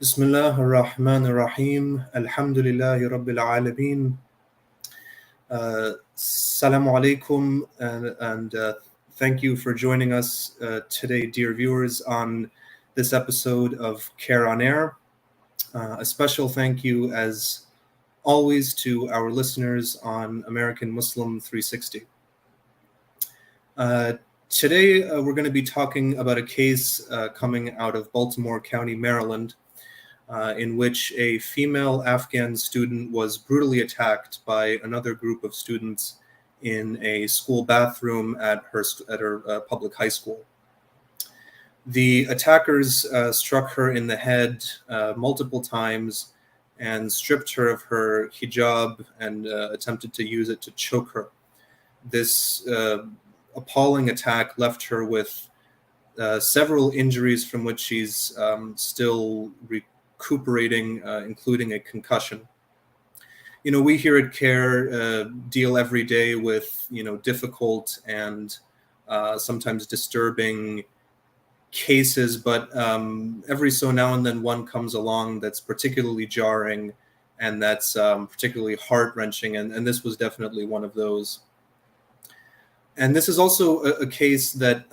Bismillah ar-Rahman ar-Rahim. Alhamdulillahi Rabbil Alameen. Assalamu alaikum, and thank you for joining us today, dear viewers, on this episode of CAIR on Air. A special thank you, as always, to our listeners on American Muslim 360. Today, we're going to be talking about a case coming out of Baltimore County, Maryland, in which a female Afghan student was brutally attacked by another group of students in a school bathroom at her public high school. The attackers struck her in the head multiple times and stripped her of her hijab and attempted to use it to choke her. This appalling attack left her with several injuries from which she's still recuperating, including a concussion. We here at CAIR deal every day with, difficult and sometimes disturbing cases, but every so now and then one comes along that's particularly jarring and that's particularly heart-wrenching, and this was definitely one of those. And this is also a case that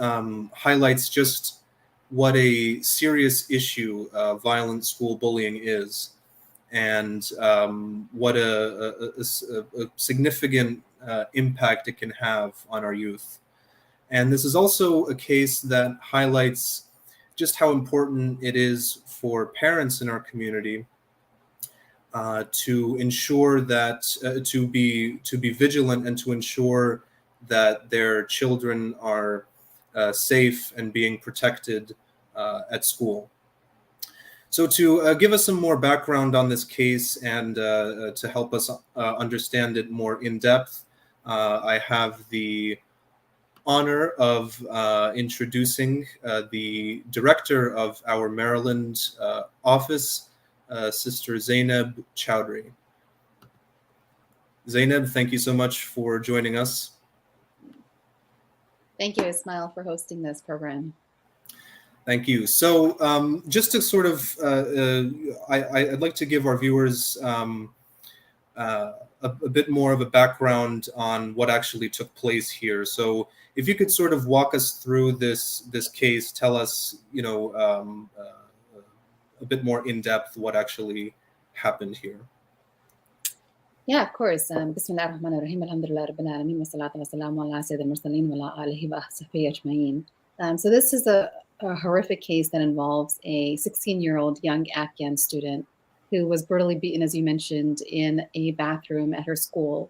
highlights just what a serious issue violent school bullying is, and what a significant impact it can have on our youth. And this is also a case that highlights just how important it is for parents in our community to ensure that to be vigilant and to ensure that their children are safe and being protected at school. So to give us some more background on this case and to help us understand it more in depth, I have the honor of introducing the director of our Maryland office, Sister Zainab Chowdhury. Zainab, thank you so much for joining us. Thank you, Ismail, for hosting this program. Thank you. So just to sort of, I'd like to give our viewers a bit more of a background on what actually took place here. So if you could sort of walk us through this case, tell us, a bit more in depth what actually happened here. Yeah, of course. Bismillah ar-Rahman ar-Rahim. Alhamdulillah Rabbil Alameen. Wa salatu wa salamu ala Sayyid al-Mursaleen wa ala alihi wa sahbihi ajma'in. So this is a horrific case that involves a 16-year-old young Afghan student who was brutally beaten, as you mentioned, in a bathroom at her school,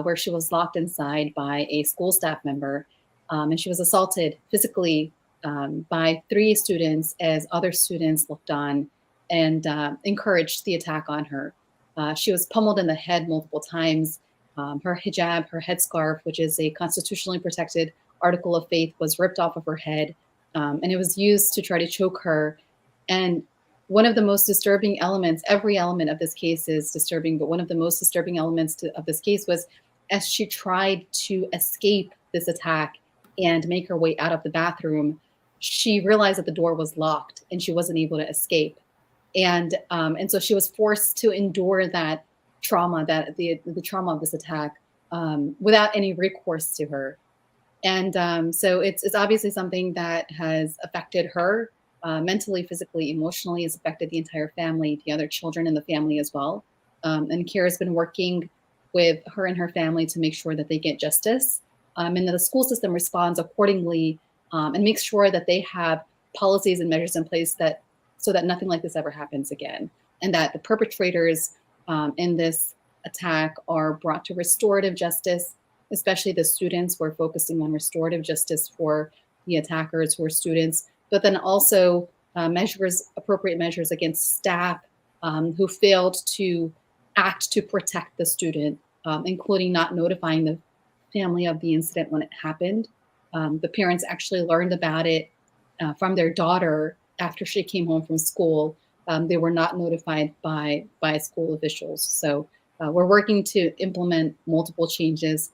where she was locked inside by a school staff member. And she was assaulted physically by 3 students as other students looked on and encouraged the attack on her. She was pummeled in the head multiple times. Her hijab, her headscarf, which is a constitutionally protected article of faith, was ripped off of her head, and it was used to try to choke her. And one of the most disturbing elements, every element of this case is disturbing, but one of the most disturbing elements of this case was as she tried to escape this attack and make her way out of the bathroom, she realized that the door was locked and she wasn't able to escape. And so she was forced to endure that trauma, that the trauma of this attack, without any recourse to her. And so it's obviously something that has affected her mentally, physically, emotionally. It's affected the entire family, the other children in the family as well. And CAIR has been working with her and her family to make sure that they get justice, and that the school system responds accordingly, and makes sure that they have policies and measures in place so that nothing like this ever happens again, and that the perpetrators in this attack are brought to restorative justice, especially the students. We're focusing on restorative justice for the attackers who are students, but then also appropriate measures against staff who failed to act to protect the student, including not notifying the family of the incident when it happened. The parents actually learned about it from their daughter after she came home from school. They were not notified by school officials. So we're working to implement multiple changes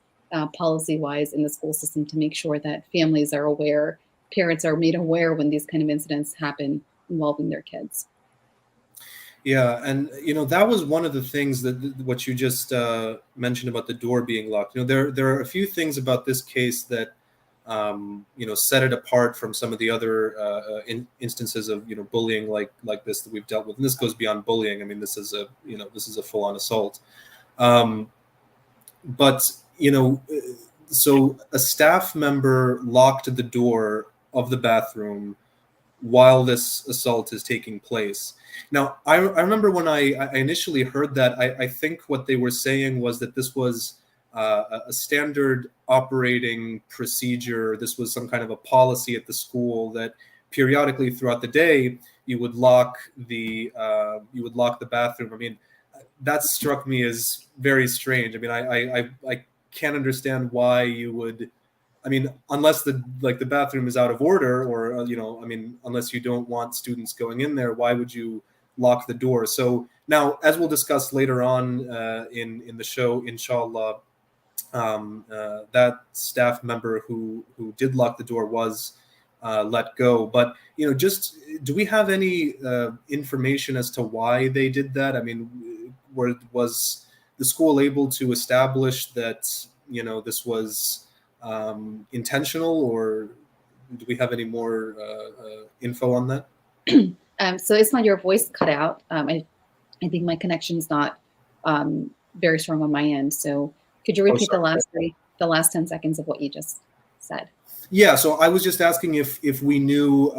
policy-wise in the school system to make sure that families are aware, parents are made aware when these kind of incidents happen involving their kids. Yeah, and that was one of the things that what you just mentioned about the door being locked. There are a few things about this case that set it apart from some of the other instances of bullying like this that we've dealt with. And this goes beyond bullying. I mean, this is a full-on assault. Um, but so a staff member locked the door of the bathroom while this assault is taking place. Now, I remember when I initially heard that, I think what they were saying was that this was a standard operating procedure. This was some kind of a policy at the school that periodically throughout the day you would lock the bathroom. I mean, that struck me as very strange. I mean, I can't understand why you would. I mean, unless the bathroom is out of order, or I mean, unless you don't want students going in there, why would you lock the door? So now, as we'll discuss later on in the show, inshallah, that staff member who did lock the door was let go. But just do we have any information as to why they did that? I mean, was the school able to establish that this was intentional, or do we have any more info on that? So Ismail, your voice cut out. I think my connection's not very strong on my end. So could you repeat the last 10 seconds of what you just said? Yeah, so I was just asking if we knew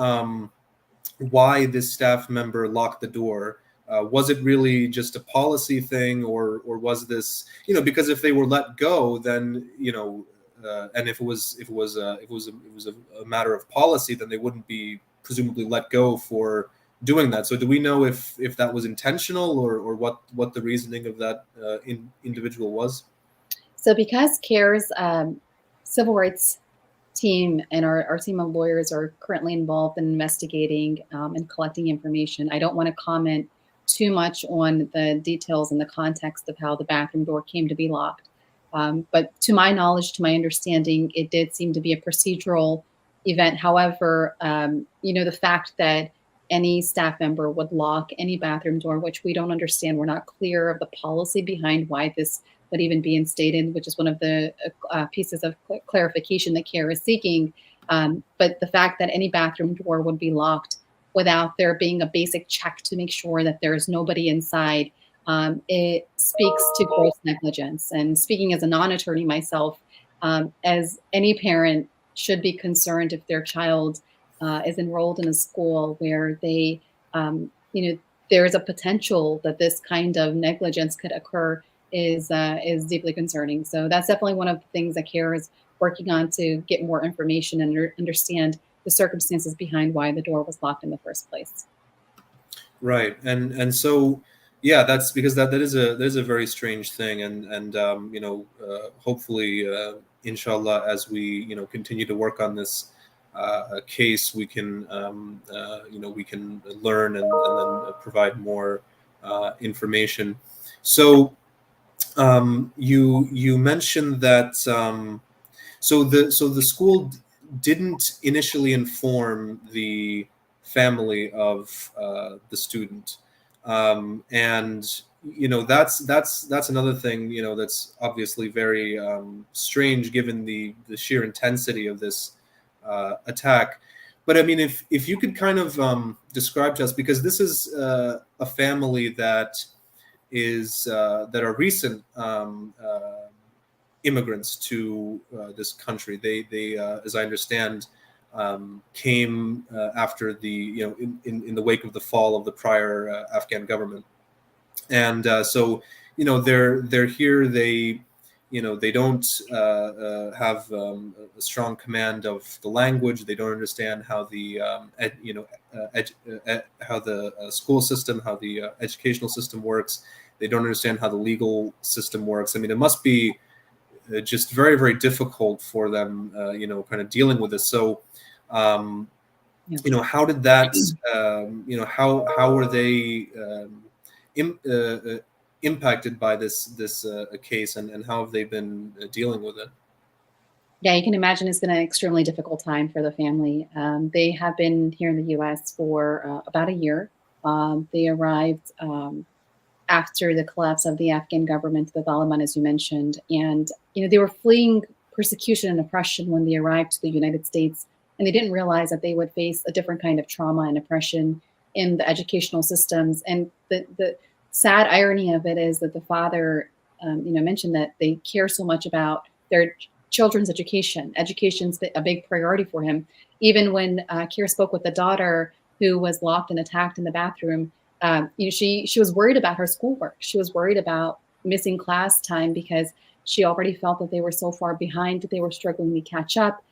why this staff member locked the door. Was it really just a policy thing, or was this because if they were let go, then and if it was a matter of policy, then they wouldn't be presumably let go for doing that. So do we know if that was intentional, or what the reasoning of that individual was? So because CAIR's civil rights team and our team of lawyers are currently involved in investigating and collecting information, I don't want to comment too much on the details and the context of how the bathroom door came to be locked. But to my knowledge, to my understanding, it did seem to be a procedural event. However, the fact that any staff member would lock any bathroom door, which we don't understand, we're not clear of the policy behind why this would even be instated, which is one of the pieces of clarification that CAIR is seeking. But the fact that any bathroom door would be locked without there being a basic check to make sure that there is nobody inside, it speaks to gross negligence. And speaking as a non-attorney myself, as any parent should be concerned if their child is enrolled in a school where they, there is a potential that this kind of negligence could occur, is deeply concerning. So that's definitely one of the things that CAIR is working on, to get more information and understand the circumstances behind why the door was locked in the first place. Right, and so yeah, that's because that is a very strange thing, and hopefully, inshallah, as we continue to work on this case, we can we can learn and then provide more information. So you mentioned that so the school didn't initially inform the family of the student, and that's another thing that's obviously very strange given the sheer intensity of this attack. But I mean, if you could kind of describe to us, because this is a family that are recent immigrants to this country. They as I understand, came after the in the wake of the fall of the prior Afghan government, and so they're here. They don't have a strong command of the language. They don't understand how the how the school system, how the educational system works. They don't understand how the legal system works. I mean, it must be just very, very difficult for them, kind of dealing with this. So, how did that, how were they impacted by this case, and how have they been dealing with it? Yeah, you can imagine it's been an extremely difficult time for the family. They have been here in the U.S. for about a year. They arrived after the collapse of the Afghan government, the Taliban, as you mentioned, and they were fleeing persecution and oppression when they arrived to the United States, and they didn't realize that they would face a different kind of trauma and oppression in the educational systems. And the sad irony of it is that the father, mentioned that they care so much about their children's education. Education's a big priority for him. Even when CAIR spoke with the daughter who was locked and attacked in the bathroom, she was worried about her schoolwork. She was worried about missing class time because she already felt that they were so far behind that they were struggling to catch up.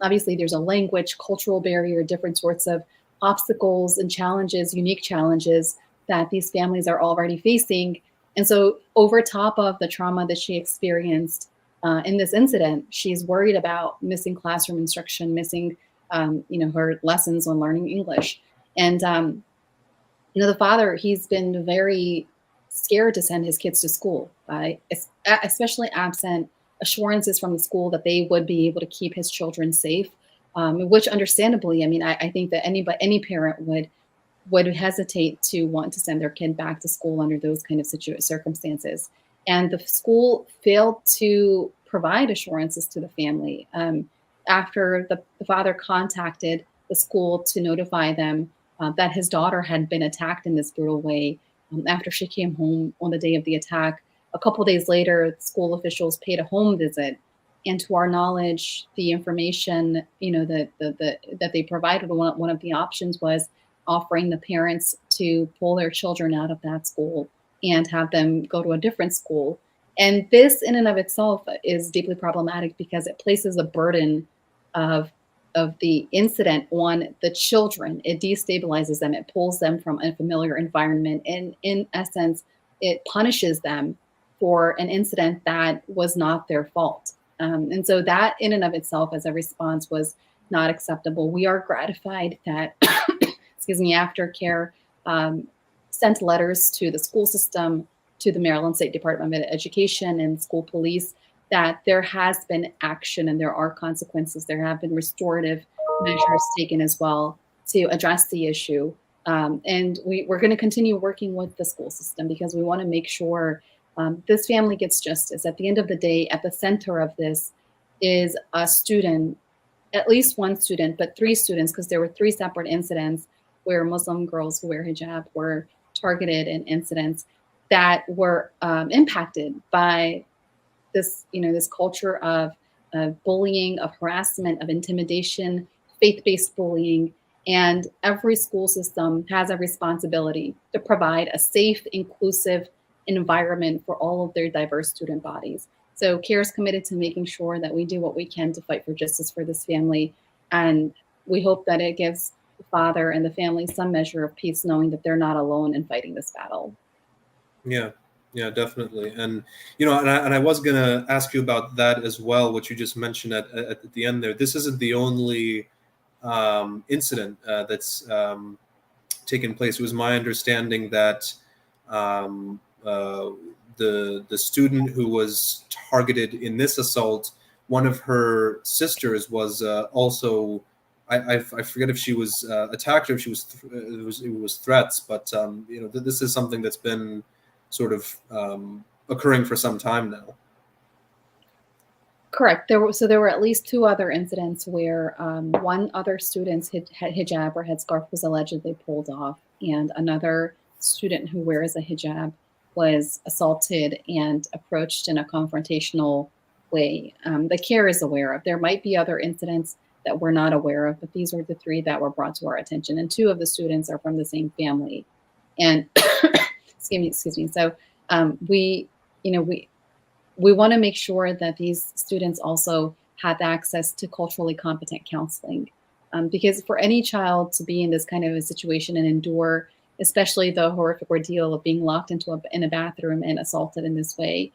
Obviously, there's a language, cultural barrier, different sorts of obstacles and challenges, unique challenges that these families are already facing. And so over top of the trauma that she experienced in this incident, she's worried about missing classroom instruction, missing, her lessons on learning English. And, the father, he's been very scared to send his kids to school, especially absent assurances from the school that they would be able to keep his children safe, which understandably, I think that any parent would hesitate to want to send their kid back to school under those kind of circumstances. And the school failed to provide assurances to the family. After the father contacted the school to notify them that his daughter had been attacked in this brutal way, after she came home on the day of the attack, a couple days later, school officials paid a home visit. And to our knowledge, the information, that they provided, one of the options was offering the parents to pull their children out of that school and have them go to a different school. And this in and of itself is deeply problematic because it places a burden of the incident on the children. It destabilizes them. It pulls them from a familiar environment. And in essence, it punishes them for an incident that was not their fault. And so that in and of itself as a response was not acceptable. We are gratified that, after CAIR sent letters to the school system, to the Maryland State Department of Education and school police, that there has been action and there are consequences. There have been restorative measures taken as well to address the issue. And we're going to continue working with the school system because we want to make sure this family gets justice. At the end of the day, at the center of this is a student, at least one student, but 3 students, because there were 3 separate incidents where Muslim girls who wear hijab were targeted in incidents that were impacted by this, this culture of bullying, of harassment, of intimidation, faith-based bullying. And every school system has a responsibility to provide a safe, inclusive environment for all of their diverse student bodies. So CAIR is committed to making sure that we do what we can to fight for justice for this family. And we hope that it gives the father and the family some measure of peace, knowing that they're not alone in fighting this battle. Yeah, definitely. And, and I was going to ask you about that as well, what you just mentioned at the end there. This isn't the only incident that's taken place. It was my understanding that the student who was targeted in this assault, one of her sisters was also, I forget if she was attacked or if it was threats, but this is something that's been sort of occurring for some time now. Correct. There were at least 2 other incidents where one other student's hijab or headscarf was allegedly pulled off, and another student who wears a hijab was assaulted and approached in a confrontational way. The CAIR is aware of. There might be other incidents that we're not aware of, but these were the 3 that were brought to our attention, and 2 of the students are from the same family. And excuse me. So we want to make sure that these students also have access to culturally competent counseling, because for any child to be in this kind of a situation and endure, especially the horrific ordeal of being locked in a bathroom and assaulted in this way,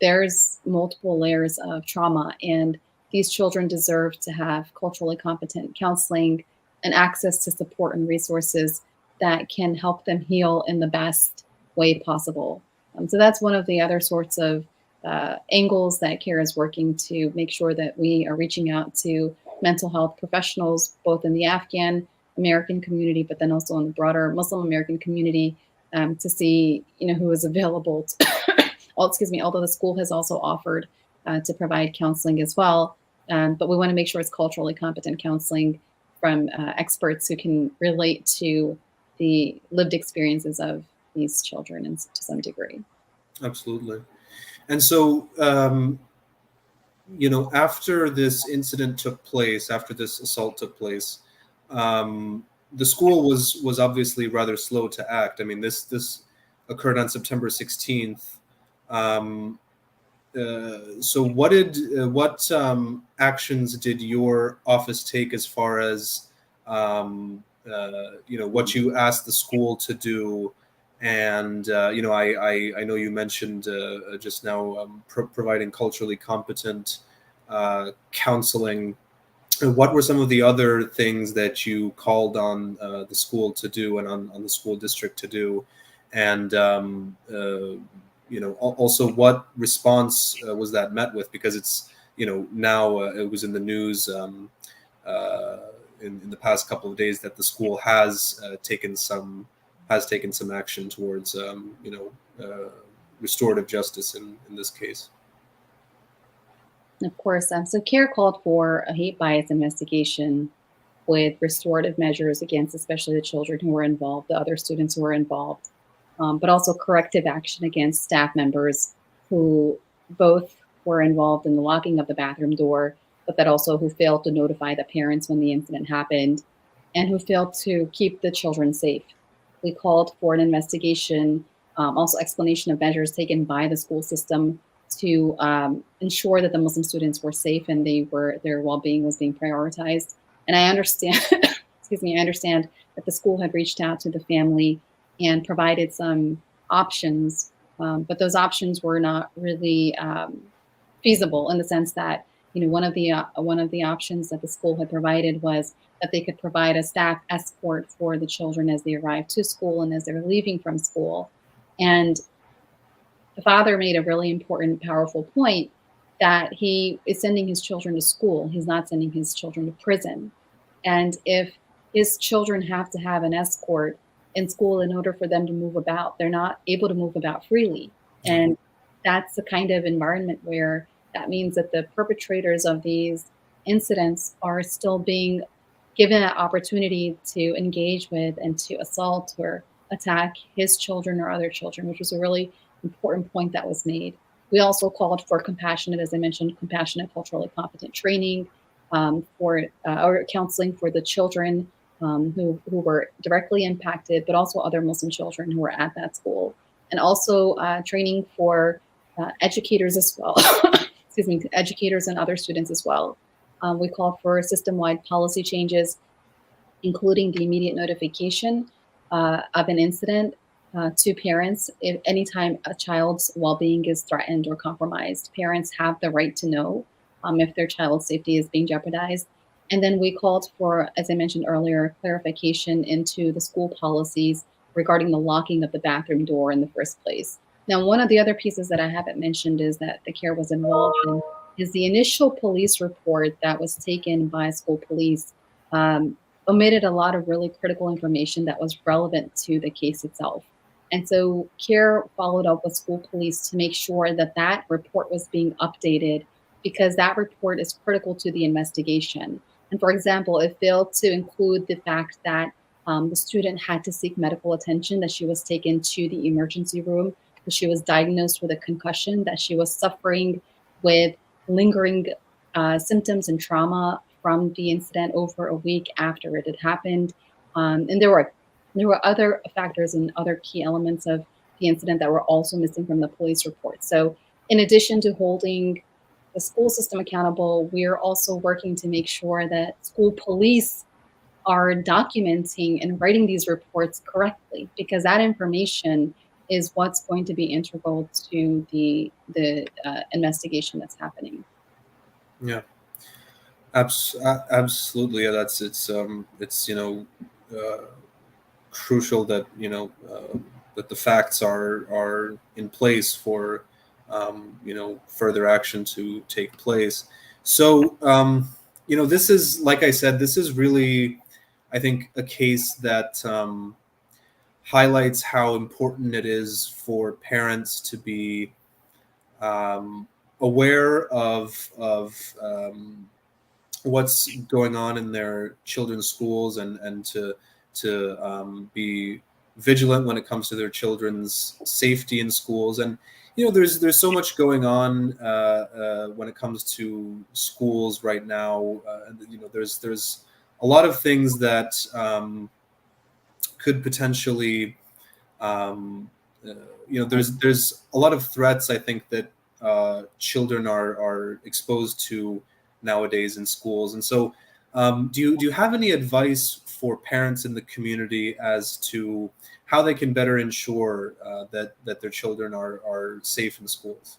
there's multiple layers of trauma, and these children deserve to have culturally competent counseling and access to support and resources that can help them heal in the best way possible. So that's one of the other sorts of angles that CAIR is working to make sure that we are reaching out to mental health professionals, both in the Afghan American community, but then also in the broader Muslim American community, to see, who is available. Although the school has also offered to provide counseling as well. But we want to make sure it's culturally competent counseling from experts who can relate to the lived experiences of these children to some degree. Absolutely. And so, after this incident took place, after this assault took place, the school was obviously rather slow to act. I mean, this occurred on September 16th. So what actions did your office take as far as what you asked the school to do? And I know you mentioned just now providing culturally competent counseling. What were some of the other things that you called on the school to do and on the school district to do? And also what response was that met with? Because it's now it was in the news in the past couple of days that the school has taken some action towards restorative justice in this case. Of course, so CAIR called for a hate bias investigation with restorative measures against especially the children who were involved, the other students who were involved, but also corrective action against staff members who both were involved in the locking of the bathroom door, but that also who failed to notify the parents when the incident happened and who failed to keep the children safe. We called for an investigation, also explanation of measures taken by the school system to ensure that the Muslim students were safe and their well-being was being prioritized. And I understand, I understand that the school had reached out to the family and provided some options, but those options were not really feasible in the sense that one of the options that the school had provided was that they could provide a staff escort for the children as they arrived to school and as they were leaving from school. And the father made a really important, powerful point that he is sending his children to school. He's not sending his children to prison. And if his children have to have an escort in school in order for them to move about, they're not able to move about freely. And that's the kind of environment where that means that the perpetrators of these incidents are still being given an opportunity to engage with and to assault or attack his children or other children, which was a really important point that was made. We also called for compassionate, as I mentioned, compassionate, culturally competent training or counseling for the children who were directly impacted, but also other Muslim children who were at that school. And also training for educators as well, educators and other students as well. We called for system-wide policy changes, including the immediate notification of an incident to parents. If anytime a child's well-being is threatened or compromised, parents have the right to know if their child's safety is being jeopardized. And then we called for, as I mentioned earlier, clarification into the school policies regarding the locking of the bathroom door in the first place. Now, one of the other pieces that I haven't mentioned is that the CAIR was involved in is the initial police report that was taken by school police omitted a lot of really critical information that was relevant to the case itself. And so CAIR followed up with school police to make sure that that report was being updated because that report is critical to the investigation. And for example, it failed to include the fact that the student had to seek medical attention, that she was taken to the emergency room, that she was diagnosed with a concussion, that she was suffering with lingering symptoms and trauma from the incident over a week after it had happened. And there were other factors and other key elements of the incident that were also missing from the police report. So in addition to holding the school system accountable, we're also working to make sure that school police are documenting and writing these reports correctly, because that information is what's going to be integral to the investigation that's happening. Yeah, absolutely. Yeah, it's crucial that that the facts are in place for further action to take place. So this is, like I said, this is really, I think, a case that highlights how important it is for parents to be aware of what's going on in their children's schools, and to be vigilant when it comes to their children's safety in schools. And there's so much going on when it comes to schools right now. There's a lot of things that could potentially there's a lot of threats, I think, that children are exposed to nowadays in schools. And so do you have any advice for parents in the community as to how they can better ensure that their children are safe in schools?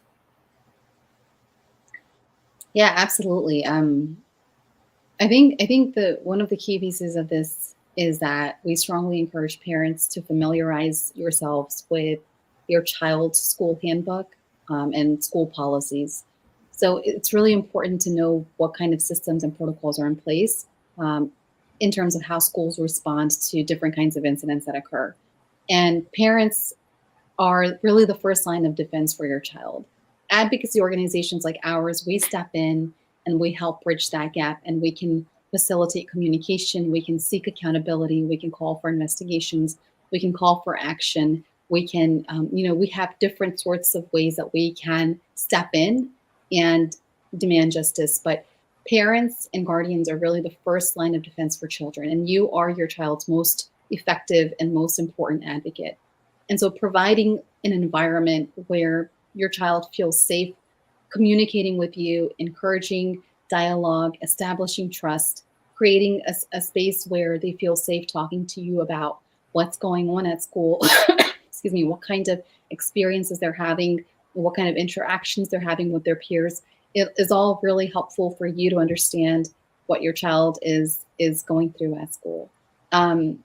Yeah, absolutely. I think that one of the key pieces of this is that we strongly encourage parents to familiarize yourselves with your child's school handbook and school policies. So it's really important to know what kind of systems and protocols are in place um, in terms of how schools respond to different kinds of incidents that occur. And parents are really the first line of defense for your child. Advocacy organizations like ours, we step in and we help bridge that gap, and we can facilitate communication, we can seek accountability, we can call for investigations, we can call for action, we can, we have different sorts of ways that we can step in and demand justice. But parents and guardians are really the first line of defense for children, and you are your child's most effective and most important advocate. And so providing an environment where your child feels safe communicating with you, encouraging dialogue, establishing trust, creating a space where they feel safe talking to you about what's going on at school, excuse me, what kind of experiences they're having, what kind of interactions they're having with their peers. It is all really helpful for you to understand what your child is going through at school. Um,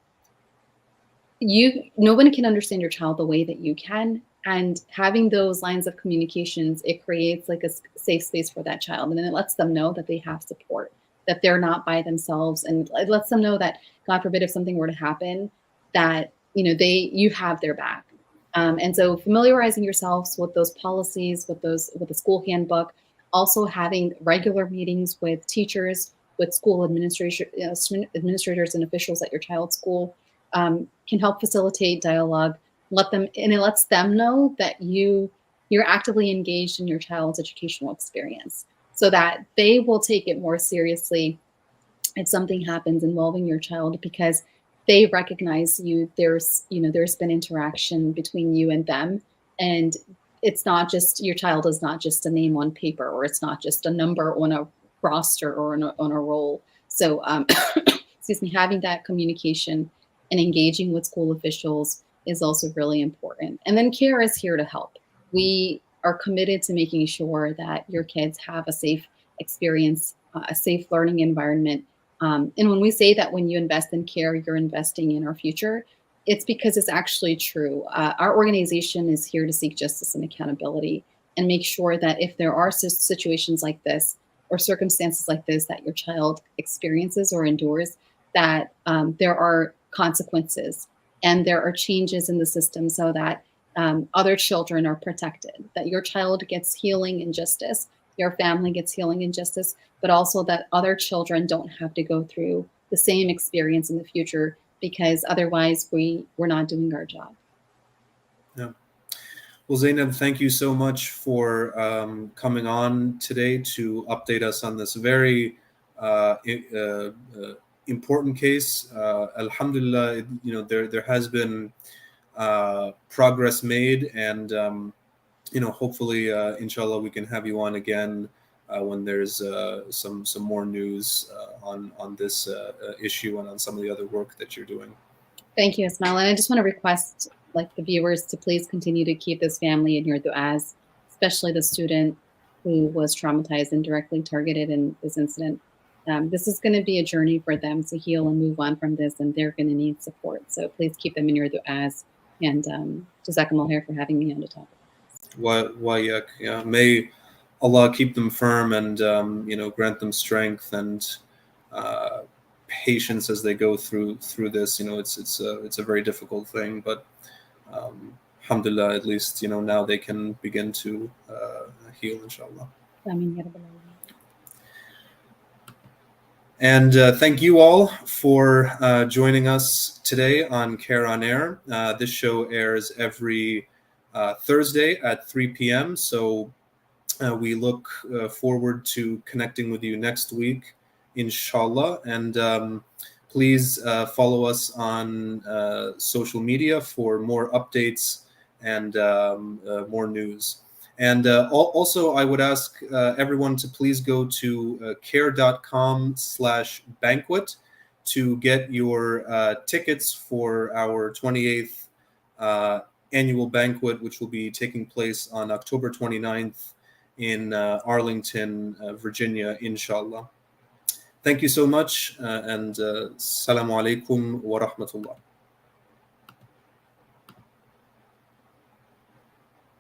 no one can understand your child the way that you can, and having those lines of communications, it creates like a safe space for that child, and then it lets them know that they have support, that they're not by themselves, and it lets them know that, God forbid, if something were to happen, that you have their back. And so familiarizing yourselves with those policies, with the school handbook, also having regular meetings with teachers, with school administrators and officials at your child's school, can help facilitate dialogue. It lets them know that you're actively engaged in your child's educational experience, so that they will take it more seriously if something happens involving your child, because they recognize there's been interaction between you and them, and it's not just, your child is not just a name on paper, or it's not just a number on a roster or on a roll. So excuse me, having that communication and engaging with school officials is also really important. And then CAIR is here to help. We are committed to making sure that your kids have a safe experience, a safe learning environment. And when we say that when you invest in CAIR, you're investing in our future, it's because it's actually true. Our organization is here to seek justice and accountability, and make sure that if there are situations like this or circumstances like this that your child experiences or endures, that there are consequences and there are changes in the system, so that other children are protected, that your child gets healing and justice, your family gets healing and justice, but also that other children don't have to go through the same experience in the future, because otherwise we're not doing our job. Yeah. Well, Zainab, thank you so much for coming on today to update us on this very important case. Alhamdulillah, there has been progress made, and hopefully, inshallah, we can have you on again when there's some more news on this issue and on some of the other work that you're doing. Thank you, Ismail. And I just want to request, like, the viewers to please continue to keep this family in your du'as, especially the student who was traumatized and directly targeted in this incident. This is going to be a journey for them to heal and move on from this, and they're going to need support. So please keep them in your du'as. And Jazakumullah khair for having me on to talk about this. Yeah. May Allah keep them firm and grant them strength and patience as they go through this. It's a very difficult thing, but alhamdulillah, at least now they can begin to heal, inshallah. آمين يا رب العالمين. And thank you all for joining us today on CAIR on Air. This show airs every Thursday at 3 p.m. So we look forward to connecting with you next week, inshallah. And please follow us on social media for more updates and more news. And also, I would ask everyone to please go to cair.com/banquet to get your tickets for our 28th annual banquet, which will be taking place on October 29th in Arlington, Virginia, inshallah. Thank you so much, and Assalamu alaikum wa rahmatullah.